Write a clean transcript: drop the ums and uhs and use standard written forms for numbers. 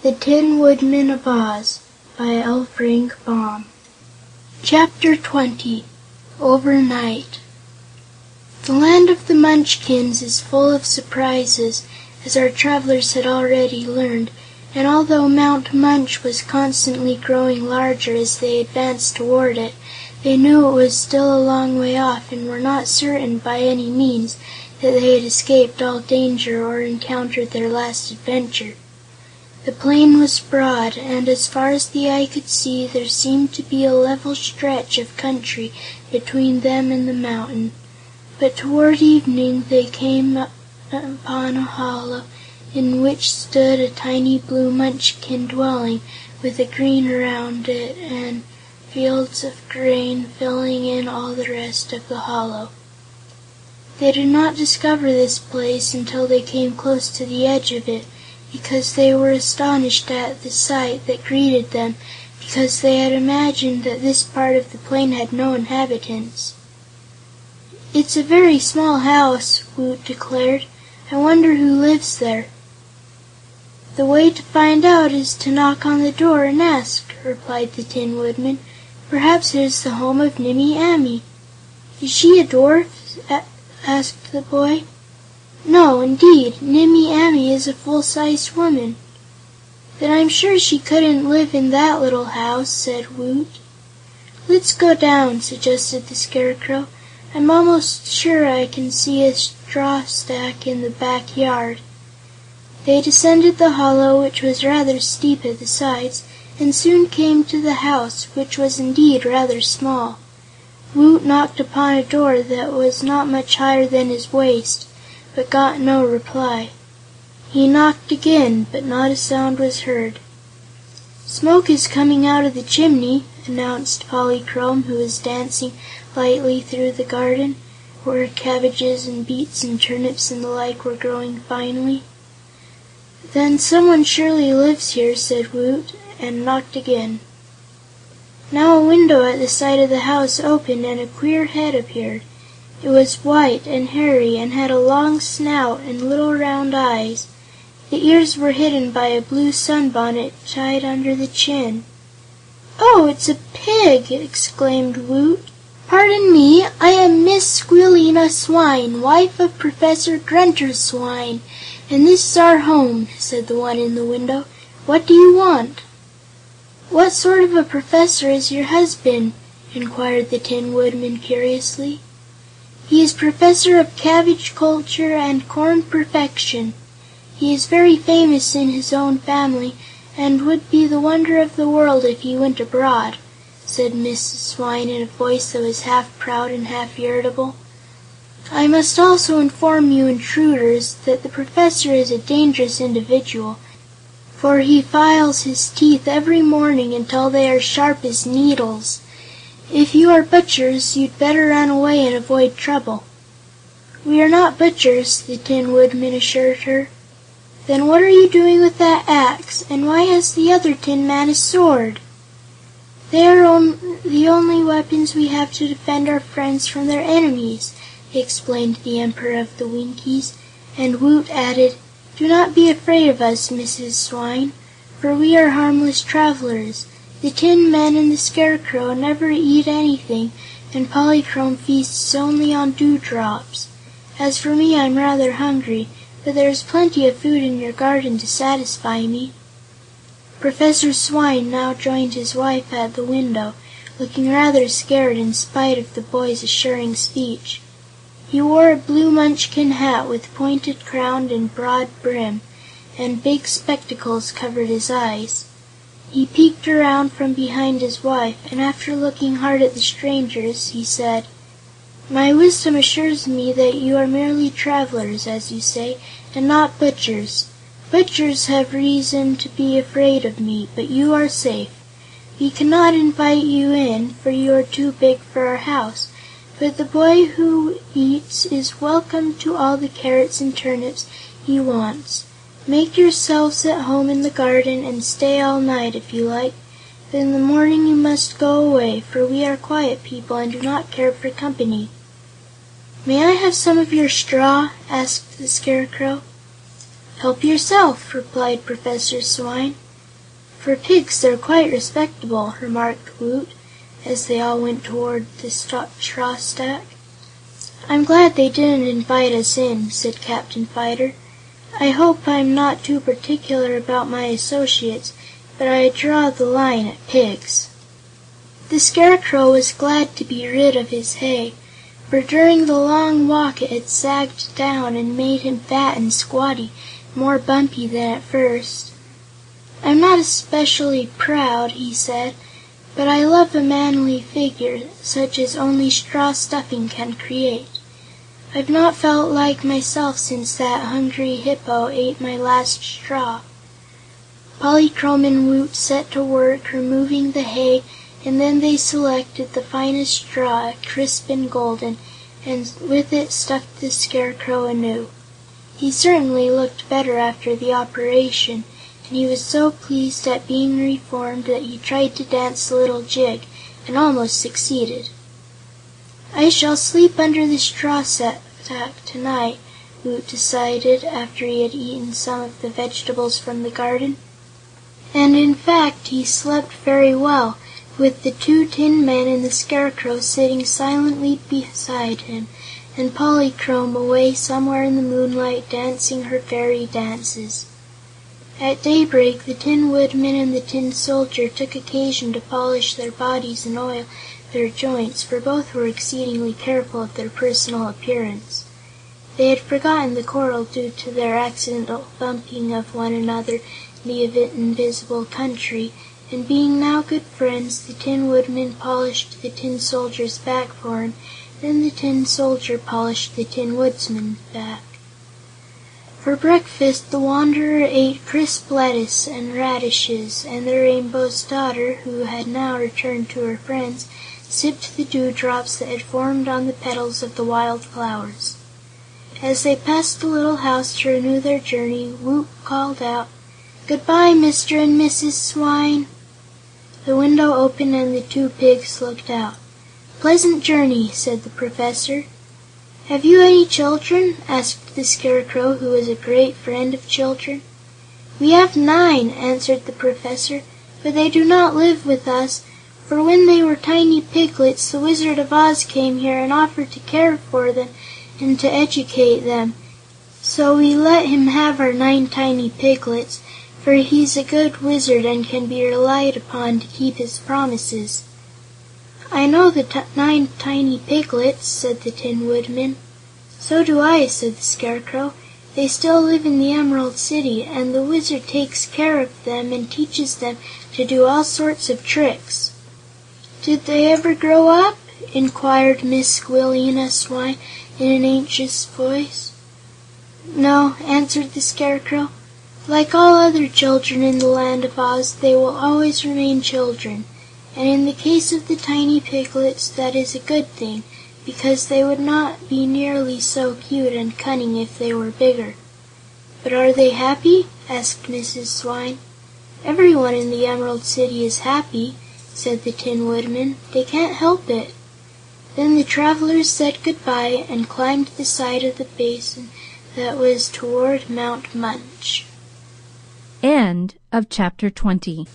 The Tinwoodman of Oz by L. Frank Baum. Chapter 20 Overnight. The land of the Munchkins is full of surprises, as our travelers had already learned, and although Mount Munch was constantly growing larger as they advanced toward it, they knew it was still a long way off and were not certain by any means that they had escaped all danger or encountered their last adventure. The plain was broad, and as far as the eye could see there seemed to be a level stretch of country between them and the mountain. But toward evening they came upon a hollow in which stood a tiny blue Munchkin dwelling, with a green around it and fields of grain filling in all the rest of the hollow. They did not discover this place until they came close to the edge of it, because they were astonished at the sight that greeted them, because they had imagined that this part of the plain had no inhabitants. "It's a very small house," Woot declared. "I wonder who lives there." "The way to find out is to knock on the door and ask," replied the Tin Woodman. "Perhaps it is the home of Nimmie Amee." "Is she a dwarf?" asked the boy. "No, indeed. Nimmie Amee is a full-sized woman." "Then I'm sure she couldn't live in that little house," said Woot. "Let's go down," suggested the Scarecrow. "I'm almost sure I can see a straw stack in the back yard." They descended the hollow, which was rather steep at the sides, and soon came to the house, which was indeed rather small. Woot knocked upon a door that was not much higher than his waist, but got no reply. He knocked again, but not a sound was heard. "Smoke is coming out of the chimney," announced Polychrome, who was dancing lightly through the garden, where cabbages and beets and turnips and the like were growing finely. "Then someone surely lives here," said Woot, and knocked again. Now a window at the side of the house opened and a queer head appeared. It was white and hairy and had a long snout and little round eyes. The ears were hidden by a blue sunbonnet tied under the chin. "Oh, it's a pig!" exclaimed Woot. "Pardon me, I am Miss Squealina Swine, wife of Professor Grunter Swine, and this is our home," said the one in the window. "What do you want?" "What sort of a professor is your husband?" inquired the Tin Woodman curiously. "He is Professor of Cabbage Culture and Corn Perfection. He is very famous in his own family, and would be the wonder of the world if he went abroad," said Mrs. Swine in a voice that was half proud and half irritable. "I must also inform you intruders that the Professor is a dangerous individual, for he files his teeth every morning until they are sharp as needles. If you are butchers, you'd better run away and avoid trouble." "We are not butchers," the Tin Woodman assured her. "Then what are you doing with that axe, and why has the other Tin Man a sword?" "They are the only weapons we have to defend our friends from their enemies," explained the Emperor of the Winkies, and Woot added, "Do not be afraid of us, Mrs. Swine, for we are harmless travelers. The Tin Men and the Scarecrow never eat anything, and Polychrome feasts only on dewdrops. As for me, I'm rather hungry, but there is plenty of food in your garden to satisfy me." Professor Swine now joined his wife at the window, looking rather scared in spite of the boy's assuring speech. He wore a blue Munchkin hat with pointed crown and broad brim, and big spectacles covered his eyes. He peeked around from behind his wife, and after looking hard at the strangers, he said: "My wisdom assures me that you are merely travelers, as you say, and not butchers. Butchers have reason to be afraid of me, but you are safe. We cannot invite you in, for you are too big for our house, but the boy who eats is welcome to all the carrots and turnips he wants. Make yourselves at home in the garden and stay all night, if you like, but in the morning you must go away, for we are quiet people and do not care for company." "May I have some of your straw?" asked the Scarecrow. "Help yourself," replied Professor Swine. "For pigs, they're quite respectable," remarked Woot, as they all went toward the straw stack. "I'm glad they didn't invite us in," said Captain Fyter. "I hope I'm not too particular about my associates, but I draw the line at pigs." The Scarecrow was glad to be rid of his hay, for during the long walk it had sagged down and made him fat and squatty, and more bumpy than at first. "I'm not especially proud," he said, "but I love a manly figure, such as only straw stuffing can create. I've not felt like myself since that hungry Hippo ate my last straw." Polychrome and Woot set to work removing the hay, and then they selected the finest straw, crisp and golden, and with it stuffed the Scarecrow anew. He certainly looked better after the operation, and he was so pleased at being reformed that he tried to dance a little jig, and almost succeeded. "I shall sleep under the straw stack tonight," Woot decided, after he had eaten some of the vegetables from the garden. And in fact he slept very well, with the 2 tin men and the Scarecrow sitting silently beside him, and Polychrome away somewhere in the moonlight dancing her fairy dances. At daybreak the Tin Woodman and the Tin Soldier took occasion to polish their bodies and oil their joints, for both were exceedingly careful of their personal appearance. They had forgotten the quarrel due to their accidental bumping of one another in the invisible country, and being now good friends, the Tin Woodman polished the Tin Soldier's back for him, then the Tin Soldier polished the Tin Woodman's back. For breakfast the Wanderer ate crisp lettuce and radishes, and the Rainbow's Daughter, who had now returned to her friends, sipped the dewdrops that had formed on the petals of the wild flowers. As they passed the little house to renew their journey, Woot called out, "Goodbye, Mr. and Mrs. Swine." The window opened and the 2 pigs looked out. "Pleasant journey," said the Professor. "Have you any children?" asked the Scarecrow, who was a great friend of children. "We have 9," answered the Professor, "but they do not live with us, for when they were tiny piglets the Wizard of Oz came here and offered to care for them and to educate them. So we let him have our 9 tiny piglets, for he's a good wizard and can be relied upon to keep his promises." "I know the 9 tiny piglets," said the Tin Woodman. "So do I," said the Scarecrow. "They still live in the Emerald City, and the Wizard takes care of them and teaches them to do all sorts of tricks." "Did they ever grow up?" inquired Miss Squealina Swine in an anxious voice. "No," answered the Scarecrow. "Like all other children in the Land of Oz, they will always remain children, and in the case of the tiny piglets that is a good thing, because they would not be nearly so cute and cunning if they were bigger." "But are they happy?" asked Mrs. Swine. "Everyone in the Emerald City is happy," said the Tin Woodman. "They can't help it." Then the travelers said goodbye and climbed the side of the basin that was toward Mount Munch. End of Chapter 20.